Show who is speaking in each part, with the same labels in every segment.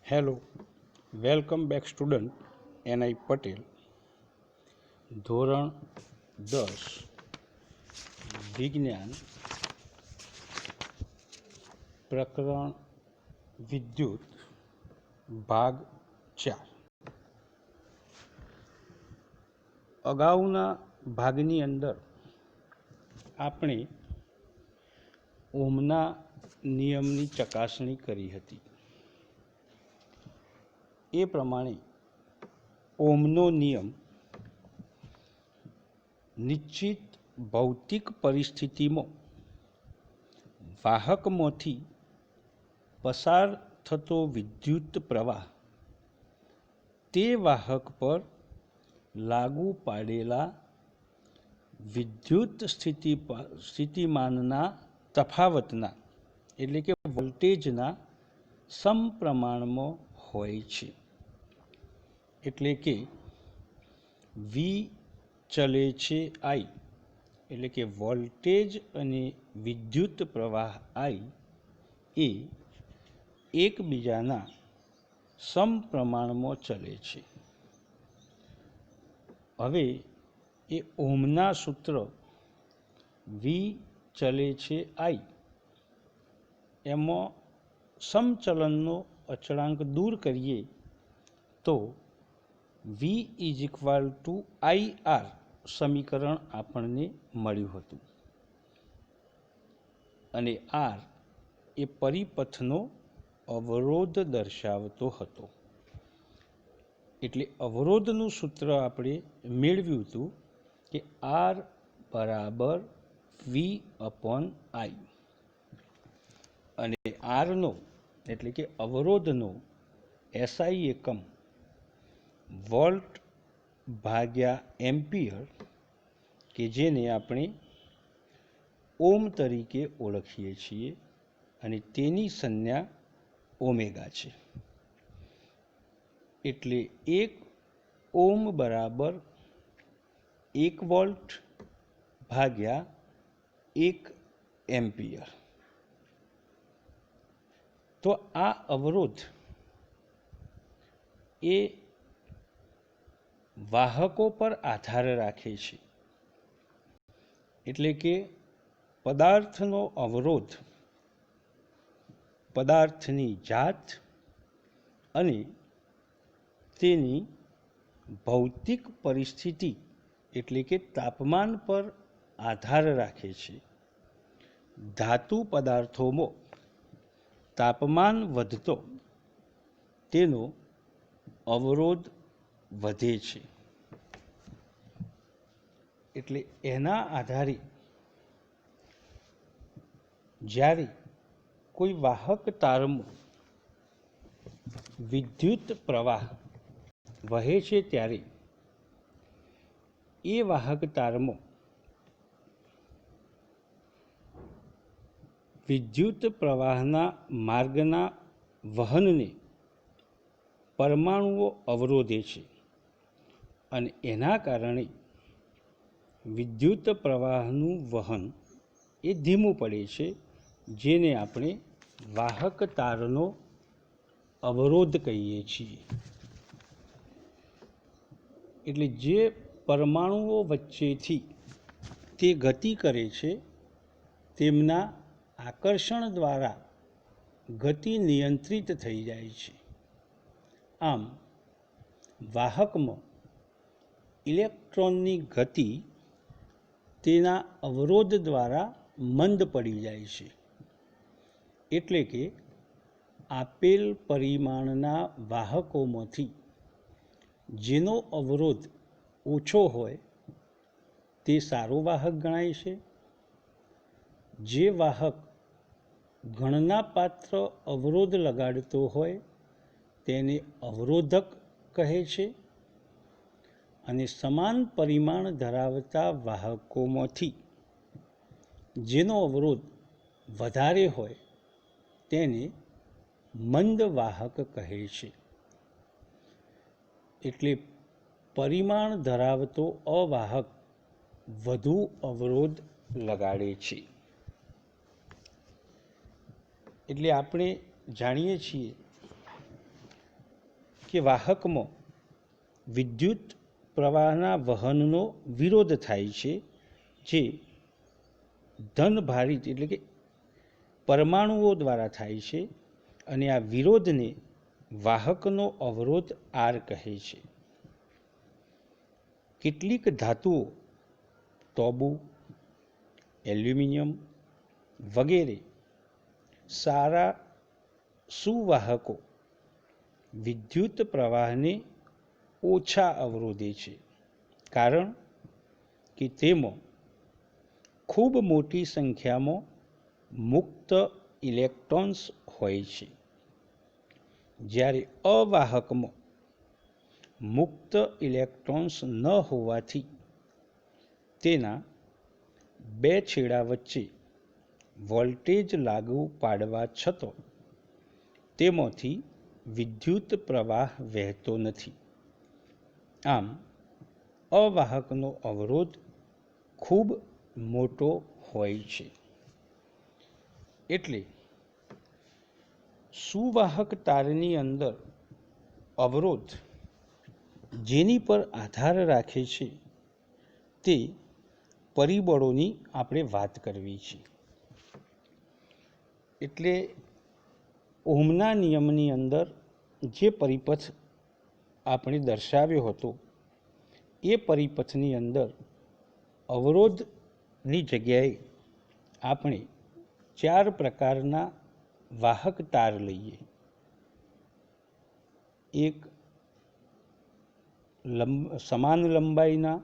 Speaker 1: Hello, welcome back student Ni Patel. ધોરણ 10 વિજ્ઞાન, પ્રકરણ વિદ્યુત, ભાગ 4. અગાઉના ભાગની અંદર આપણે ઓહમના નિયમની ચકાસણી કરી હતી. એ પ્રમાણે ઓહમનો નિયમ નિશ્ચિત ભૌતિક પરિસ્થિતિમાં વાહકમાંથી પસાર થતો વિદ્યુત પ્રવાહ તે વાહક પર લાગુ પાડેલા વિદ્યુત સ્થિતિમાનના તફાવતના એટલે કે વોલ્ટેજના સમપ્રમાણમાં હોય છે. એટલે કે વી ચલે છે આઈ, એટલે કે વોલ્ટેજ અને વિદ્યુત પ્રવાહ આઈ એ એકબીજાના સમપ્રમાણમાં ચલે છે. હવે એ ઓહમના સૂત્ર વી ચલે છે આઈ એમાં સમચલનનો અચળાંક દૂર કરીએ તો V is equal to I R સમીકરણ આપણને મળ્યું હતું. અને આર એ પરિપથનો અવરોધ દર્શાવતો હતો. એટલે અવરોધનું સૂત્ર આપણે મેળવ્યું હતું કે આર બરાબર વી અપોન આઈ. અને આરનો એટલે કે અવરોધનો એસઆઈ એકમ વોલ્ટ ભાગ્યા એમ્પિયર, કે જેને આપણે ઓમ તરીકે ઓળખીએ છીએ, અને તેની સંજ્ઞા ઓમેગા છે. એટલે 1 ઓમ બરાબર 1 વોલ્ટ ભાગ્યા 1 એમ્પિયર. તો આ અવરોધ એ વાહકો પર આધાર રાખે છે. એટલે કે પદાર્થનો અવરોધ પદાર્થની જાત અને તેની ભૌતિક પરિસ્થિતિ એટલે કે તાપમાન પર આધાર રાખે છે. ધાતુ પદાર્થોમાં તાપમાન વધતો તેનો અવરોધ વધે છે. એટલે એના આધારે જ્યારે કોઈ વાહક તારમાં વિદ્યુત પ્રવાહ વહે છે ત્યારે એ વાહક તારમાં વિદ્યુત પ્રવાહના માર્ગના વહનને પરમાણુઓ અવરોધે છે. અને એના કારણે વિદ્યુત પ્રવાહનું વહન એ ધીમું પડે છે, જેને આપણે વાહક તારનો અવરોધ કહીએ છીએ. એટલે જે પરમાણુઓ વચ્ચેથી તે ગતિ કરે છે તેમના આકર્ષણ દ્વારા ગતિ નિયંત્રિત થઈ જાય છે. આમ વાહકમાં ઇલેક્ટ્રોનની ગતિ તેના અવરોધ દ્વારા મંદ પડી જાય છે. એટલે કે આપેલ પરિમાણના વાહકોમાંથી જેનો અવરોધ ઓછો હોય તે સારો વાહક ગણાય છે. જે વાહક ગણના પાત્ર અવરોધ લગાડતો હોય તેને અવરોધક કહે છે. અને સમાન પરિમાણ ધરાવતા વાહકોમાંથી જેનો અવરોધ વધારે હોય તેને મંદ વાહક કહે છે. એટલે પરિમાણ ધરાવતો અવાહક વધુ અવરોધ લગાડે છે. એટલે આપણે જાણીએ છીએ કે વાહકમાં વિદ્યુત પ્રવાહના વહનનો વિરોધ થાય છે, જે ધનભારિત એટલે કે પરમાણુઓ દ્વારા થાય છે, અને આ વિરોધને વાહકનો અવરોધ આર કહે છે. કેટલીક ધાતુઓ તોબુ, એલ્યુમિનિયમ વગેરે સારા સુવાહકો વિદ્યુત પ્રવાહને ઓછા અવરોધે છે, કારણ કે તેમાં ખૂબ મોટી સંખ્યામાં મુક્ત ઇલેક્ટ્રોન્સ હોય છે, જ્યારે અવાહકમાં મુક્ત ઇલેક્ટ્રોન્સ ન હોવાથી તેના બે છેડા વચ્ચે વોલ્ટેજ લાગુ પાડવા છતાં તેમાંથી વિદ્યુત પ્રવાહ વહેતો નથી. આમ અવાહકનો અવરોધ ખૂબ મોટો હોય છે. એટલે સુવાહક તારની અંદર અવરોધ જેની પર આધાર રાખે છે તે પરિબળોની આપણે વાત કરવી છે. એટલે ઓહમના નિયમની અંદર જે પરિપથ આપણે દર્શાવ્યો હતો એ પરિપથની અંદર અવરોધની જગ્યાએ આપણે 4 પ્રકારના વાહક તાર લઈએ. એક સમાન લંબાઈના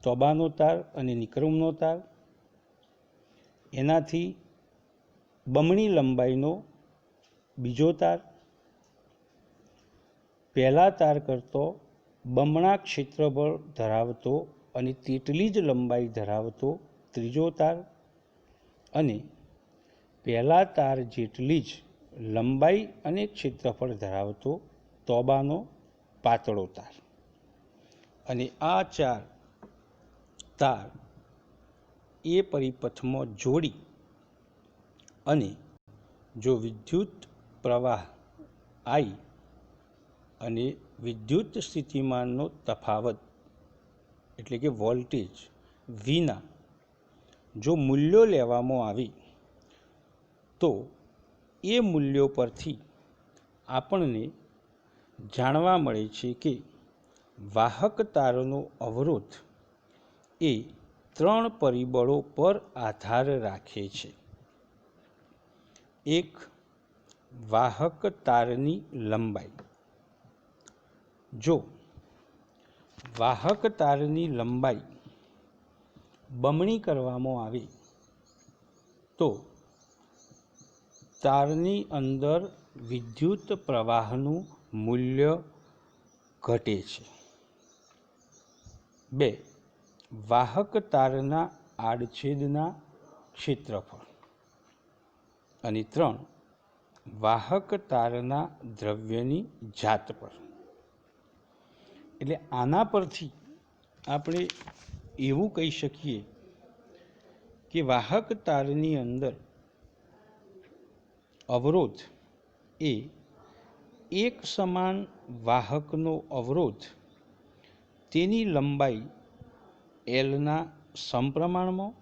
Speaker 1: તોબાનો તાર અને નિક્રમનો તાર, એનાથી બમણી લંબાઈનો બીજો તાર, પહેલા તાર કરતો બમણા ક્ષેત્રફળ ધરાવતો અને તેટલી જ લંબાઈ ધરાવતો ત્રીજો તાર, અને પહેલા તાર જેટલી જ લંબાઈ અને ક્ષેત્રફળ ધરાવતો તોબાનો પાતળો તાર. અને આ 4 તાર એ પરિપથમાં જોડી અને જો વિદ્યુત પ્રવાહ I અને વિદ્યુત સ્થિતિમાનનો તફાવત એટલે કે વોલ્ટેજ Vના જો મૂલ્યો લેવામાં આવે તો એ મૂલ્યો પરથી આપણને જાણવા મળે છે કે વાહક તારનો અવરોધ એ 3 પરિબળો પર આધાર રાખે છે. એક, વાહક તારની લંબાઈ. જો વાહક તારની લંબાઈ બમણી કરવામાં આવે તો તારની અંદર વિદ્યુત પ્રવાહનું મૂલ્ય ઘટે છે. 2, વાહક તારના આડછેદના ક્ષેત્રફળ. અને 3, વાહક તારના દ્રવ્યની જાત પર. એટલે આના પરથી આપણે એવું કહી શકીએ કે વાહક તારની અંદર અવરોધ એ એક સમાન વાહકનો અવરોધ તેની લંબાઈ Lના સમપ્રમાણમાં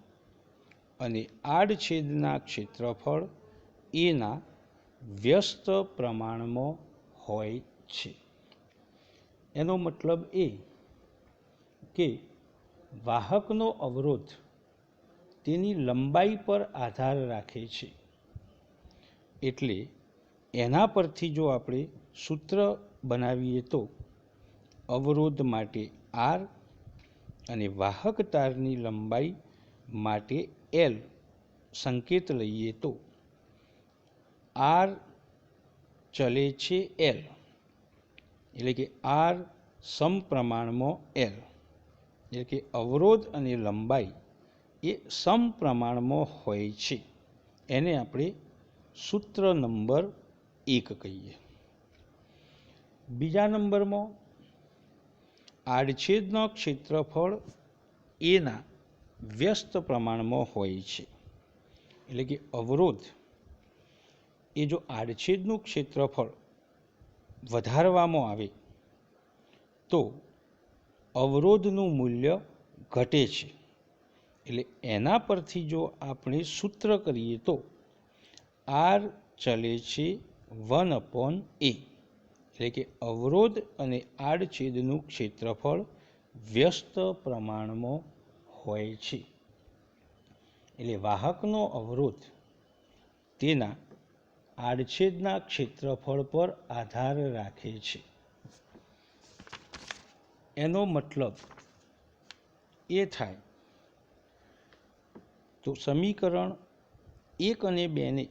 Speaker 1: અને આડછેદના ક્ષેત્રફળ એના વ્યસ્ત પ્રમાણમાં હોય છે. એનો મતલબ એ કે વાહકનો અવરોધ તેની લંબાઈ પર આધાર રાખે છે. એટલે એના પરથી જો આપણે સૂત્ર બનાવીએ તો અવરોધ માટે R અને વાહક તારની લંબાઈ માટે L સંકેત લઈએ તો R ચલે છે L, એટલે કે R સમપ્રમાણમાં L, એટલે કે અવરોધ અને લંબાઈ એ સમપ્રમાણમાં હોય છે. એને આપણે સૂત્ર નંબર 1 કહીએ. બીજા નંબરમાં આડછેદનો ક્ષેત્રફળ એના વ્યસ્ત પ્રમાણમાં હોય છે. એટલે કે અવરોધ એ જો આડછેદનું ક્ષેત્રફળ વધારવામાં આવે તો અવરોધનું મૂલ્ય ઘટે છે. એટલે એના પરથી જો આપણે સૂત્ર કરીએ તો આર ચલે છે 1/a, એટલે કે અવરોધ અને આડછેદનું ક્ષેત્રફળ વ્યસ્ત પ્રમાણમાં હોય છે. એટલે વાહકનો અવરોધ તેના આડછેદના ક્ષેત્રફળ પર આધાર રાખે છે. એનો મતલબ એ થાય તો સમીકરણ 1 અને 2 ને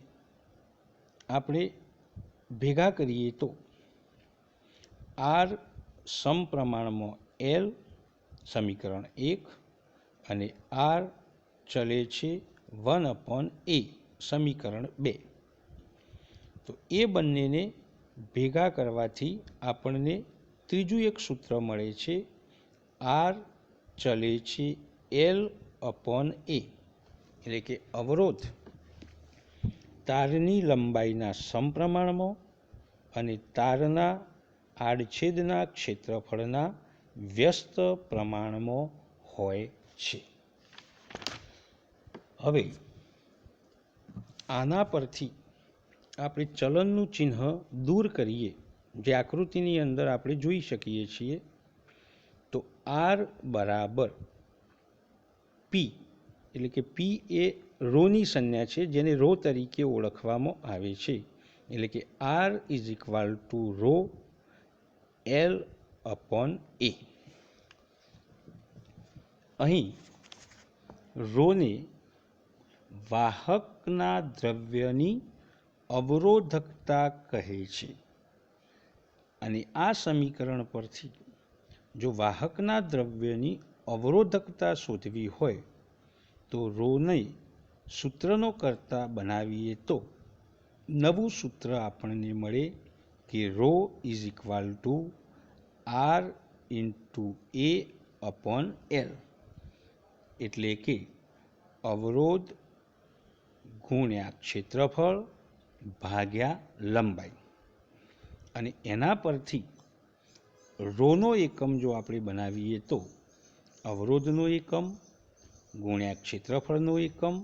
Speaker 1: આપણે ભેગા કરીએ તો આર સમપ્રમાણમાં એલ સમીકરણ 1 અને આર ચલે છે 1/a સમીકરણ 2. તો એ બંનેને ભેગા કરવાથી આપણને ત્રીજું એક સૂત્ર મળે છે, આર ચલે છે L/a, એટલે કે અવરોધ તારની લંબાઈના સમપ્રમાણમાં અને તારના આડછેદના ક્ષેત્રફળના વ્યસ્ત પ્રમાણમાં હોય છે. હવે આના પરથી આપણે ચલનનું ચિહ્ન દૂર કરીએ, જે આકૃતિની અંદર આપણે જોઈ શકીએ છીએ. તો આર બરાબર પી, એટલે કે પી એ રોની સંજ્ઞા છે, જેને રો તરીકે ઓળખવામાં આવે છે. એટલે કે R is equal to rho L/a. અહીં રોને વાહકના દ્રવ્યની અવરોધકતા કહે છે. અને આ સમીકરણ પરથી જો વાહકના દ્રવ્યની અવરોધકતા શોધવી હોય તો રોને સૂત્રનો કરતા બનાવીએ તો નવું સૂત્ર આપણને મળે કે rho is equal to R into A/L, એટલે કે અવરોધ ગુણ્યા ક્ષેત્રફળ ભાગ્યા લંબાઈ. અને એના પરથી રોનો એકમ જો આપણે બનાવીએ તો અવરોધનો એકમ ગુણ્યા ક્ષેત્રફળનો એકમ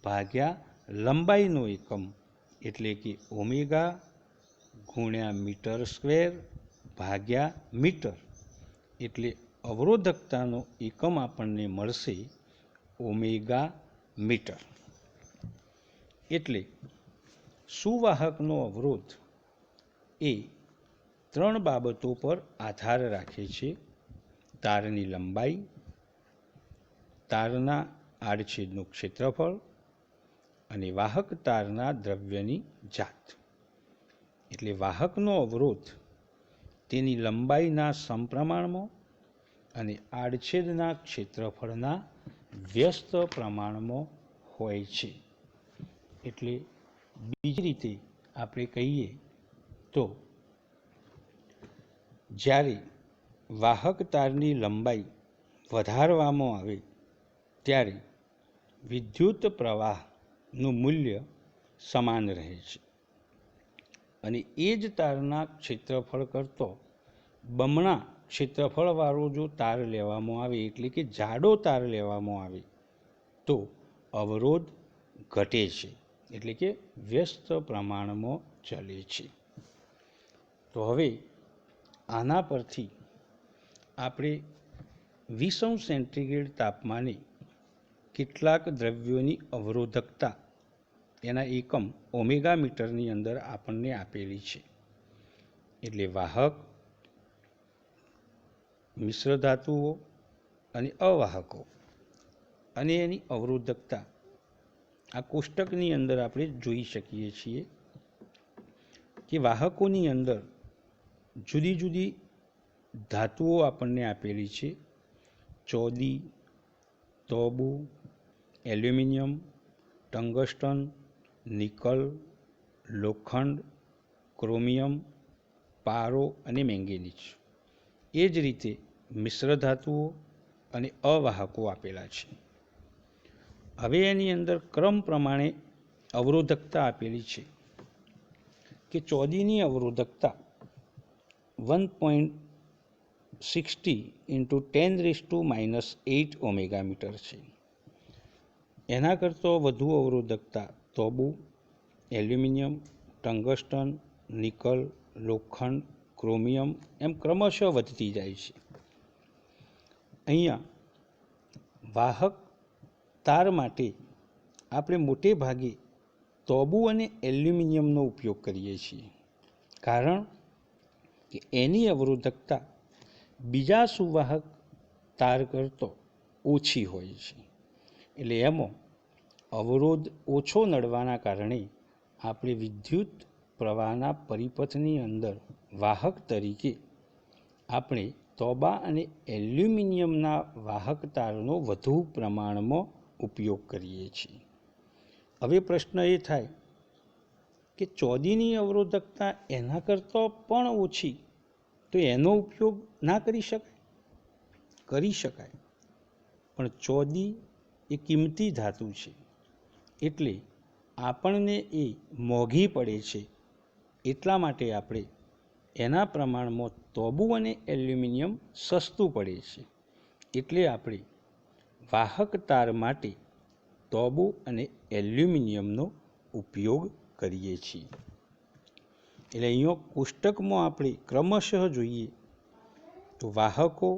Speaker 1: ભાગ્યા લંબાઈનો એકમ, એટલે કે ઓમેગા ગુણ્યા મીટર સ્ક્વેર ભાગ્યા મીટર, એટલે અવરોધકતાનો એકમ આપણને મળશે ઓમેગા મીટર. એટલે સુવાહકનો અવરોધ એ 3 બાબતો પર આધાર રાખે છે: તારની લંબાઈ, તારના આડછેદનું ક્ષેત્રફળ અને વાહક તારના દ્રવ્યની જાત. એટલે વાહકનો અવરોધ તેની લંબાઈના સમપ્રમાણમાં અને આડછેદના ક્ષેત્રફળના વ્યસ્ત પ્રમાણમાં હોય છે. એટલે બીજી રીતે આપણે કહીએ તો જ્યારે વાહક તારની લંબાઈ વધારવામાં આવે ત્યારે વિદ્યુત પ્રવાહનું મૂલ્ય સમાન રહે છે. અને એ જ તારના ક્ષેત્રફળ કરતો બમણા ક્ષેત્રફળવાળો જો તાર લેવામાં આવે, એટલે કે જાડો તાર લેવામાં આવે તો અવરોધ ઘટે છે, એટલે કે વ્યસ્ત પ્રમાણમાં ચલે છે. તો હવે આના પરથી આપણે 20°C તાપમાને કેટલાક દ્રવ્યોની અવરોધકતા એના એકમ ઓમેગા મીટરની અંદર આપણને આપેલી છે. એટલે વાહક, મિશ્ર ધાતુઓ અને અવાહકો અને એની અવરોધકતા આ કોષ્ટકની અંદર આપણે જોઈ શકીએ છીએ કે વાહકોની અંદર જુદી જુદી ધાતુઓ આપણને આપેલી છે: ચોદી, તોબુ, એલ્યુમિનિયમ, ટંગસ્ટન, નિકલ, લોખંડ, ક્રોમિયમ, પારો અને મેંગેનીઝ. એ જ રીતે મિશ્ર ધાતુઓ અને અવાહકો આપેલા છે. હવે એની અંદર ક્રમ પ્રમાણે અવરોધકતા આપેલી છે કે ચોદીની અવરોધકતા 1.60 × 10⁻⁸ ઓમેગા મીટર છે. એના કરતાં વધુ અવરોધકતા તોબુ, એલ્યુમિનિયમ, ટંગસ્ટન, નિકલ, લોખંડ, ક્રોમિયમ એમ ક્રમશઃ વધતી જાય છે. અહીંયા વાહક તાર માટે આપણે મોટે ભાગે તોબુ અને એલ્યુમિનિયમનો ઉપયોગ કરીએ છીએ, કારણ કે એની અવરોધકતા બીજા સુવાહક તાર કરતાં ઓછી હોય છે. એટલે એમાં અવરોધ ઓછો નડવાના કારણે આપણે વિદ્યુત પ્રવાહના પરિપથની અંદર વાહક તરીકે આપણે તોબા અને એલ્યુમિનિયમના વાહક તારનો વધુ પ્રમાણમાં ઉપયોગ કરીએ છીએ. હવે પ્રશ્ન એ થાય કે ચોદીની અવરોધકતા એના કરતાં પણ ઓછી, તો એનો ઉપયોગ ના કરી શકાય? કરી શકાય, પણ ચોદી એ કિંમતી ધાતુ છે, એટલે આપણને એ મોંઘી પડે છે. એટલા માટે આપણે એના પ્રમાણમાં તોબુ અને એલ્યુમિનિયમ સસ્તું પડે છે, એટલે આપણે વાહક તાર માટે તોબુ અને એલ્યુમિનિયમનો ઉપયોગ કરીએ છીએ. એટલે અહીંયા કોષ્ટકમાં આપણે ક્રમશઃ જોઈએ તો વાહકો,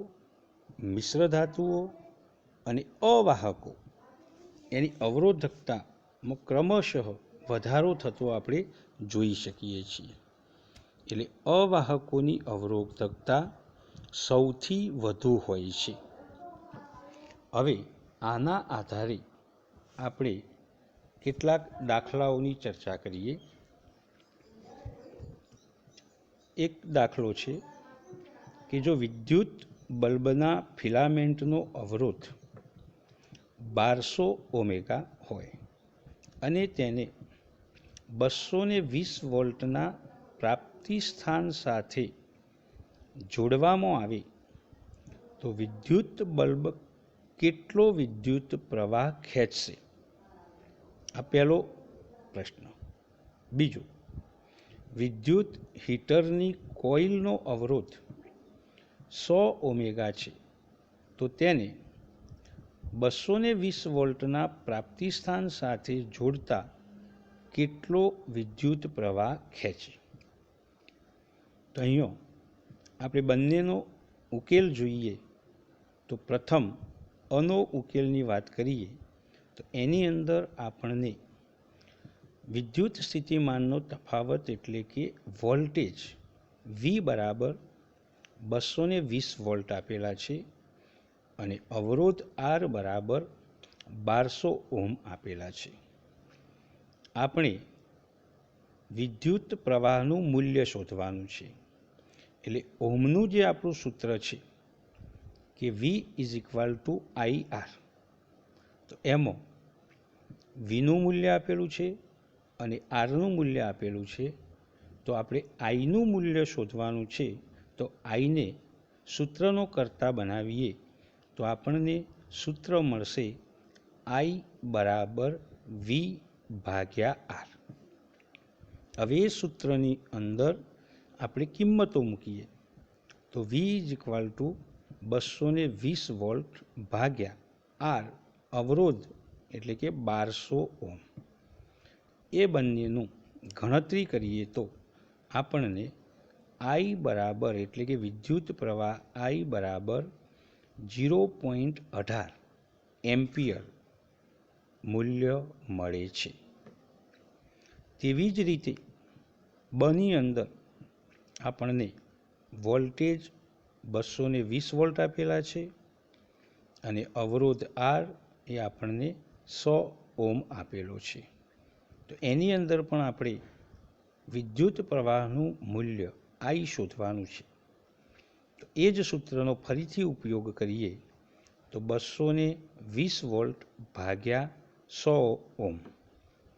Speaker 1: મિશ્ર ધાતુઓ અને અવાહકો એની અવરોધકતામાં ક્રમશઃ વધારો થતો આપણે જોઈ શકીએ છીએ. એટલે અવાહકોની અવરોધકતા સૌથી વધુ હોય છે. હવે આના આધારે આપણે કેટલાક દાખલાઓની ચર્ચા કરીએ. એક દાખલો છે કે જો વિદ્યુત બલ્બના ફિલામેન્ટનો અવરોધ 1200 ઓમેગા હોય અને તેને 220 વોલ્ટના પ્રાપ્તિ સ્થાન સાથે જોડવામાં આવે તો વિદ્યુત બલ્બ કેટલો વિદ્યુત પ્રવાહ ખેંચશે? આ પહેલો પ્રશ્ન. બીજો, વિદ્યુત હીટરની કોઇલનો અવરોધ 100 ઓમેગા છે, તો તેને 220 વોલ્ટના પ્રાપ્તિ સ્થાન સાથે જોડતા કેટલો વિદ્યુત પ્રવાહ ખેંચે? તો અહીંયા આપણે બંનેનો ઉકેલ જોઈએ તો પ્રથમ અનો ઉકેલની વાત કરીએ તો એની અંદર આપણને વિદ્યુત સ્થિતિમાનનો તફાવત એટલે કે વોલ્ટેજ V બરાબર 220 વોલ્ટ આપેલા છે અને અવરોધ R બરાબર 1200 ઓહ્મ આપેલા છે. આપણે વિદ્યુત પ્રવાહનું મૂલ્ય શોધવાનું છે. એટલે ઓહ્મનું જે આપણું સૂત્ર છે કે V = IR, તો એમાં Vનું મૂલ્ય આપેલું છે અને Rનું મૂલ્ય આપેલું છે. તો આપણે Iનું મૂલ્ય શોધવાનું છે. તો Iને સૂત્રનો કર્તા બનાવીએ તો આપણને સૂત્ર મળશે I બરાબર V/R. હવે એ સૂત્રની અંદર આપણે કિંમતો મૂકીએ તો V = 220 વોલ્ટ ભાગ્યા R અવરોધ એટલે કે 1200 ઓહ્મ. એ બંનેનું ગણતરી કરીએ તો આપણને I બરાબર એટલે કે વિદ્યુત પ્રવાહ I બરાબર 0.18 એમ્પિયર મૂલ્ય મળે છે. તેવી જ રીતે બની અંદર આપણને વોલ્ટેજ 220 વોલ્ટ આપેલા છે અને અવરોધ R એ આપણને 100 ઓહ્મ આપેલો છે. તો એની અંદર પણ આપણે વિદ્યુત પ્રવાહનું મૂલ્ય I શોધવાનું છે. તો એ જ સૂત્રનો ફરીથી ઉપયોગ કરીએ તો 220 વોલ્ટ ભાગ્યા 100 ઓહ્મ,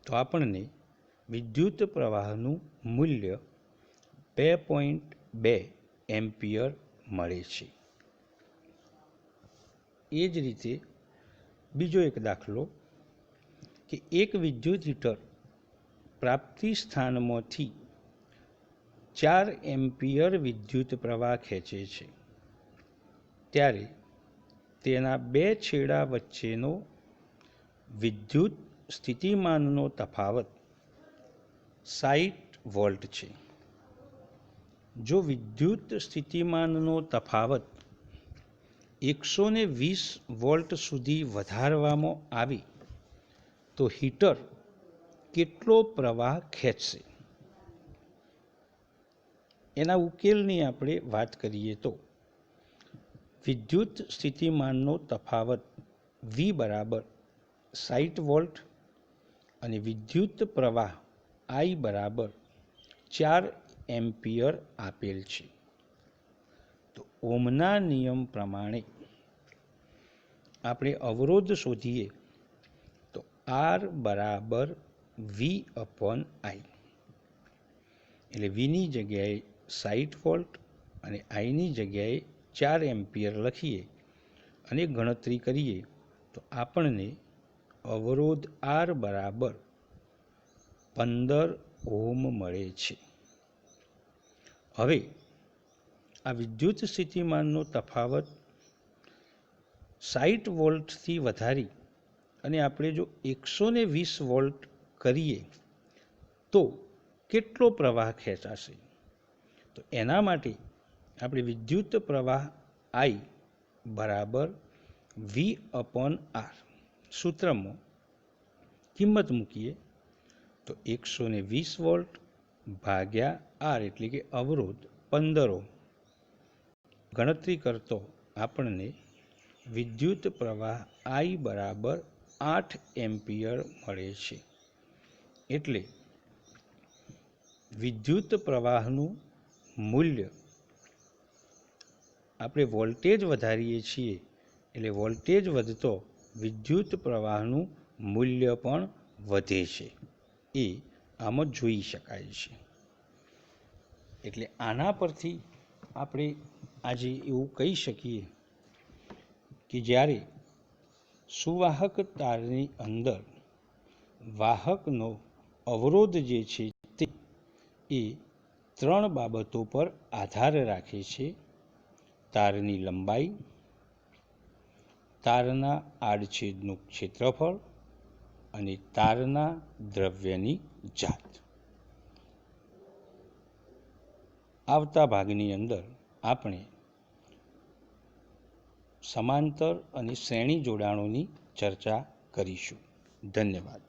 Speaker 1: તો આપણને વિદ્યુત પ્રવાહનું મૂલ્ય 2.2 એમ્પિયર મળે છે. એ જ રીતે બીજો એક દાખલો કે એક વિદ્યુત હીટર પ્રાપ્તિ સ્થાનમાંથી 4 એમ્પિયર વિદ્યુત પ્રવાહ ખેંચે છે ત્યારે તેના બે છેડા વચ્ચેનો વિદ્યુત સ્થિતિમાનનો તફાવત 60 વોલ્ટ છે. જો વિદ્યુત સ્થિતિમાનનો તફાવત 120 વોલ્ટ સુધી વધારવામાં આવે તો હીટર કેટલો પ્રવાહ ખેંચશે? એના ઉકેલની આપણે વાત કરીએ તો વિદ્યુત સ્થિતિમાનનો તફાવત V બરાબર 60 વોલ્ટ અને વિદ્યુત પ્રવાહ I બરાબર 4 એમ્પિયર આપેલ છે. તો ઓહમના નિયમ પ્રમાણે આપણે અવરોધ શોધીએ તો R બરાબર V અપોન I, એટલે Vની જગ્યાએ 60 વોલ્ટ અને Iની જગ્યાએ 4 એમ્પિયર લખીએ અને ગણતરી કરીએ તો આપણને અવરોધ R બરાબર 15 ઓહમ મળે છે. હવે આ વિદ્યુત સ્થિતિમાનનો તફાવત 60 વોલ્ટથી વધારી અને આપણે જો 120 વોલ્ટ કરીએ તો કેટલો પ્રવાહ ખેંચાશે? તો એના માટે આપણે વિદ્યુત પ્રવાહ I બરાબર V અપોન R સૂત્રમાં કિંમત મૂકીએ તો 120 વોલ્ટ ભાગ્યા R એટલે કે અવરોધ 15 ઓહમ. ગણતરી કરતો આપણને વિદ્યુત પ્રવાહ I બરાબર 8 એમ્પિયર મળે છે. એટલે વિદ્યુત પ્રવાહનું મૂલ્ય આપણે વોલ્ટેજ વધારીએ છીએ એટલે વોલ્ટેજ વધતો વિદ્યુત પ્રવાહનું મૂલ્ય પણ વધે છે, એ આમાં જોઈ શકાય છે. એટલે આના પરથી આપણે આજે એવું કહી શકીએ કે જ્યારે સુવાહક તારની અંદર વાહકનો અવરોધ જે છે તે એ 3 બાબતો પર આધાર રાખે છે: તારની લંબાઈ, તારના આડછેદનું ક્ષેત્રફળ અને તારના દ્રવ્યની જાત. આવતા ભાગની અંદર આપણે સમાંતર અને શ્રેણી જોડાણોની ચર્ચા કરીશું. ધન્યવાદ.